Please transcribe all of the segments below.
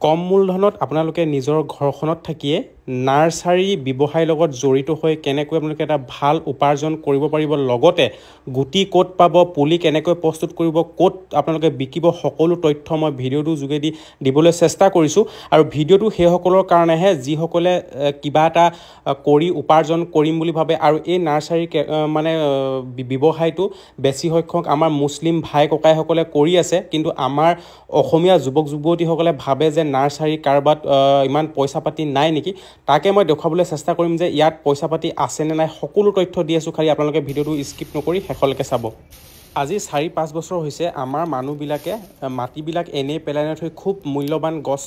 কম মূলধনত আপোনালোকে নিজৰ ঘৰখনত থাকিয়ে নাৰ্সাৰী ব্যৱসায়ৰ লগত জড়িত হৈ কেনেকৈ আপোনালোকে এটা ভাল উপাৰ্জন কৰিব পাৰিব, লগতে গুটি ক'ত পাব, পুলি কেনেকৈ প্ৰস্তুত কৰিব, ক'ত আপোনালোকে বিকিব, সকলো তথ্য মই ভিডিঅ'টোৰ যোগেদি দিবলৈ চেষ্টা কৰিছোঁ। আৰু ভিডিঅ'টো সেইসকলৰ কাৰণেহে যিসকলে কিবা এটা কৰি উপাৰ্জন কৰিম বুলি ভাবে। আৰু এই নাৰ্সাৰী মানে ব্যৱসায়টো বেছি সংখ্যক আমাৰ মুছলিম ভাই ককাইসকলে কৰি আছে, কিন্তু আমাৰ অসমীয়া যুৱক যুৱতীসকলে ভাবে যে নাৰ্সাৰী কাৰবাত ইমান পইচা পাতি নাই নেকি। তাকে মই দেখুৱাবলৈ চেষ্টা কৰিম যে ইয়াত পইচা পাতি আছে নে নাই, সকলো তথ্য দি আছোঁ। খালি আপোনালোকে ভিডিঅ'টো স্কিপ নকৰি শেষলৈকে চাব। আজি 4-5 বছৰ হৈছে আমাৰ মানুহবিলাকে মাটিবিলাক এনেই পেলাই থৈ খুব মূল্যৱান গছ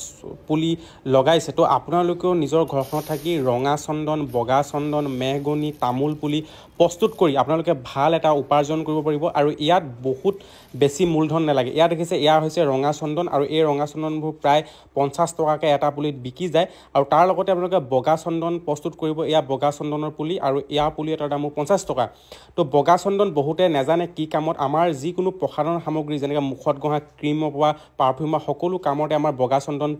পুলি লগাইছে। তো আপোনালোকেও নিজৰ ঘৰখনত থাকি ৰঙা চন্দন, বগা চন্দন, মেহগনি, তামোল পুলি প্ৰস্তুত কৰি আপোনালোকে ভাল এটা উপাৰ্জন কৰিব পাৰিব। আৰু ইয়াত বহুত বেছি মূলধন নালাগে। ইয়াত দেখিছে এয়া হৈছে ৰঙা চন্দন, আৰু এই ৰঙা চন্দনবোৰ প্ৰায় 50 টকাকৈ এটা পুলিত বিকি যায়। আৰু তাৰ লগতে আপোনালোকে বগা চন্দন প্ৰস্তুত কৰিব। এয়া বগা চন্দনৰ পুলি, আৰু এয়া পুলি এটাৰ দামো 50 টকা। তো বগা চন্দন বহুতে নাজানে কি কামত। আমাৰ যিকোনো প্ৰসাধন সামগ্ৰী যেনেকৈ মুখত ঘঁহা ক্ৰীমৰ পৰা পাৰফিউমৰ সকলো কামতে আমাৰ বগা চন্দন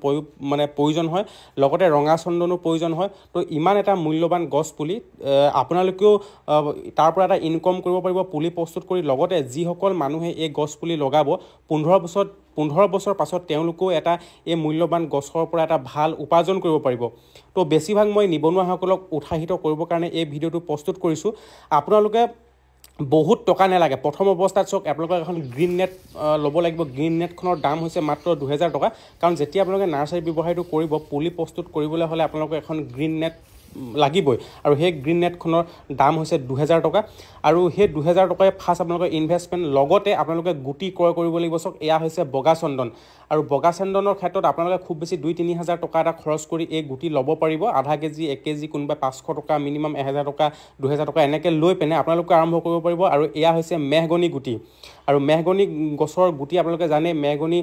প্ৰয়োজন হয়, লগতে ৰঙা চন্দনো প্ৰয়োজন হয়। তো ইমান এটা মূল্যৱান গছ পুলি আপোনালোকেও তাৰ পৰা এটা ইনকম কৰিব পাৰিব পুলি প্ৰস্তুত কৰি। লগতে যিসকল মানুহে এই গছ পুলি লগাব 15 বছৰ পাছত তেওঁলোকেও এটা এই মূল্যৱান গছৰ পৰা এটা ভাল উপাৰ্জন কৰিব পাৰিব। তো বেছিভাগ মই নিবনুৱাসকলক উৎসাহিত কৰিবৰ কাৰণে এই ভিডিঅ'টো প্ৰস্তুত কৰিছোঁ। আপোনালোকে বহুত টকা নালাগে। প্ৰথম অৱস্থাত চাওক, আপোনালোকে এখন গ্ৰীণ নেট ল'ব লাগিব। গ্ৰীণ নেটখনৰ দাম হৈছে মাত্ৰ 2000 টকা। কাৰণ যেতিয়া আপোনালোকে নাৰ্চাৰী ব্যৱসায়টো কৰিব, পুলি প্ৰস্তুত কৰিবলৈ হ'লে আপোনালোকে এখন গ্ৰীণ নেট লাগিবই। আৰু সেই গ্ৰীণ নেটখনৰ দাম হৈছে 2000 টকা। আৰু সেই 2000 টকাই ফাৰ্ষ্ট আপোনালোকৰ ইনভেষ্টমেণ্ট, লগতে আপোনালোকে গুটি ক্ৰয় কৰিব লাগিব। চাওক, এয়া হৈছে বগা চন্দন। আৰু বগা চন্দনৰ ক্ষেত্ৰত আপোনালোকে খুব বেছি 2-3 হাজাৰ টকা এটা খৰচ কৰি এই গুটি ল'ব পাৰিব। আধা কেজি, 1 কেজি, কোনোবাই 500 টকা, মিনিমাম 1000 টকা, 2000 টকা এনেকৈ লৈ পিনে আপোনালোকে আৰম্ভ কৰিব পাৰিব। আৰু এয়া হৈছে মেহগনি গুটি। আৰু মেহগনি গছৰ গুটি আপোনালোকে জানে, মেহগনি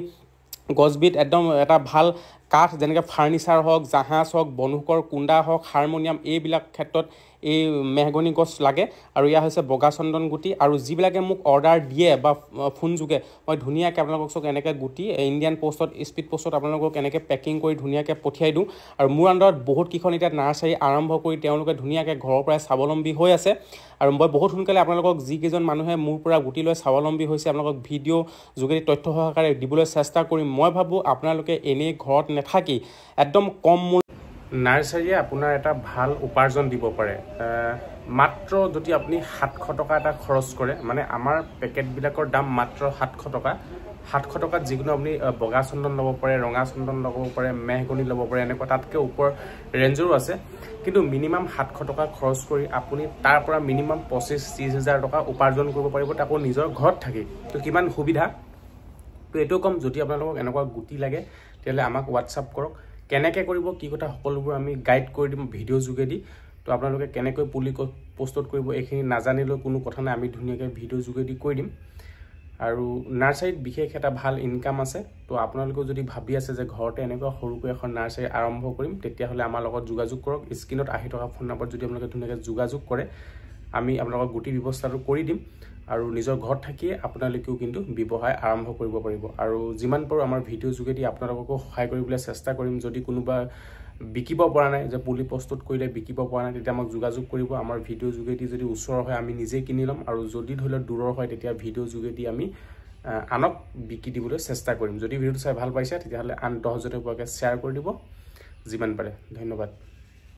গছবিধ একদম এটা ভাল কাঠ, যেনেকৈ ফাৰ্নিচাৰ হওক, জাহাজ হওক, বন্দুকৰ কুন্দা হওক, হাৰমনিয়াম, এইবিলাক ক্ষেত্ৰত এই মেহগনি গছ লাগে। আৰু এয়া হৈছে বগা চন্দন গুটি। আৰু যিবিলাকে মোক অৰ্ডাৰ দিয়ে বা ফোন যোগে, মই ধুনীয়াকৈ আপোনালোকক চাওক এনেকৈ গুটি ইণ্ডিয়ান পোষ্টত, স্পীড পোষ্টত আপোনালোকক এনেকৈ পেকিং কৰি ধুনীয়াকৈ পঠিয়াই দিওঁ। আৰু মোৰ আণ্ডাৰত বহুতকেইখন এতিয়া নাৰ্চাৰী আৰম্ভ কৰি তেওঁলোকে ধুনীয়াকৈ ঘৰৰ পৰাই স্বাৱলম্বী হৈ আছে। আৰু মই বহুত সোনকালে আপোনালোকক যিকেইজন মানুহে মোৰ পৰা গুটি লৈ স্বাৱলম্বী হৈছে আপোনালোকক ভিডিঅ' যোগেদি তথ্য সহকাৰে দিবলৈ চেষ্টা কৰিম। মই ভাবোঁ আপোনালোকে এনেই ঘৰত নাথাকি একদম কম নাৰ্চাৰীয়ে আপোনাৰ এটা ভাল উপাৰ্জন দিব পাৰে। মাত্ৰ যদি আপুনি 700 টকা এটা খৰচ কৰে, মানে আমাৰ পেকেটবিলাকৰ দাম মাত্ৰ 700 টকা। 700 টকাত যিকোনো আপুনি বগা চন্দন ল'ব পাৰে, ৰঙা চন্দন ল'ব পাৰে, মেহগনি ল'ব পাৰে, এনেকুৱা তাতকৈ ওপৰ ৰেঞ্জৰো আছে। কিন্তু মিনিমাম 700 টকা খৰচ কৰি আপুনি তাৰ পৰা মিনিমাম 25-30 হাজাৰ টকা উপাৰ্জন কৰিব পাৰিব, তাকো নিজৰ ঘৰত থাকি। তো কিমান সুবিধা। তো এইটো কম, যদি আপোনালোকক এনেকুৱা গুটি লাগে তেতিয়াহ'লে আমাক হোৱাটছআপ কৰক। কেনেকৈ কৰিব, কি কথা, সকলোবোৰ আমি গাইড কৰি দিম ভিডিঅ' যোগেদি। তো আপোনালোকে কেনেকৈ পুলি প্ৰস্তুত কৰিব এইখিনি নাজানিলেও কোনো কথা নাই, আমি ধুনীয়াকৈ ভিডিঅ' যোগেদি কৈ দিম। আৰু নাৰ্চাৰীত বিশেষ এটা ভাল ইনকাম আছে। তো আপোনালোকেও যদি ভাবি আছে যে ঘৰতে এনেকুৱা সৰুকৈ এখন নাৰ্চাৰী আৰম্ভ কৰিম, তেতিয়াহ'লে আমাৰ লগত যোগাযোগ কৰক। স্ক্ৰীণত আহি থকা ফোন নম্বৰত যদি আপোনালোকে ধুনীয়াকৈ যোগাযোগ কৰে, আমি আপোনালোকক গুটি ব্যৱস্থাটো কৰি দিম। আৰু নিজৰ ঘৰত থাকিয়ে আপোনালোকেও কিন্তু ব্যৱসায় আৰম্ভ কৰিব পাৰিব। আৰু যিমান পাৰোঁ আমাৰ ভিডিঅ' যোগেদি আপোনালোককো সহায় কৰিবলৈ চেষ্টা কৰিম। যদি কোনোবা বিকিব পৰা নাই, যে পুলি প্ৰস্তুত কৰিলে বিকিব পৰা নাই, তেতিয়া আমাক যোগাযোগ কৰিব। আমাৰ ভিডিঅ' যোগেদি যদি ওচৰৰ হয় আমি নিজেই কিনি ল'ম, আৰু যদি ধৰি লওক দূৰৰ হয় তেতিয়া ভিডিঅ' যোগেদি আমি আনক বিকি দিবলৈ চেষ্টা কৰিম। যদি ভিডিঅ'টো চাই ভাল পাইছে তেতিয়াহ'লে আন 10জনে পোৱাকৈ শ্বেয়াৰ কৰি দিব যিমান পাৰে। ধন্যবাদ।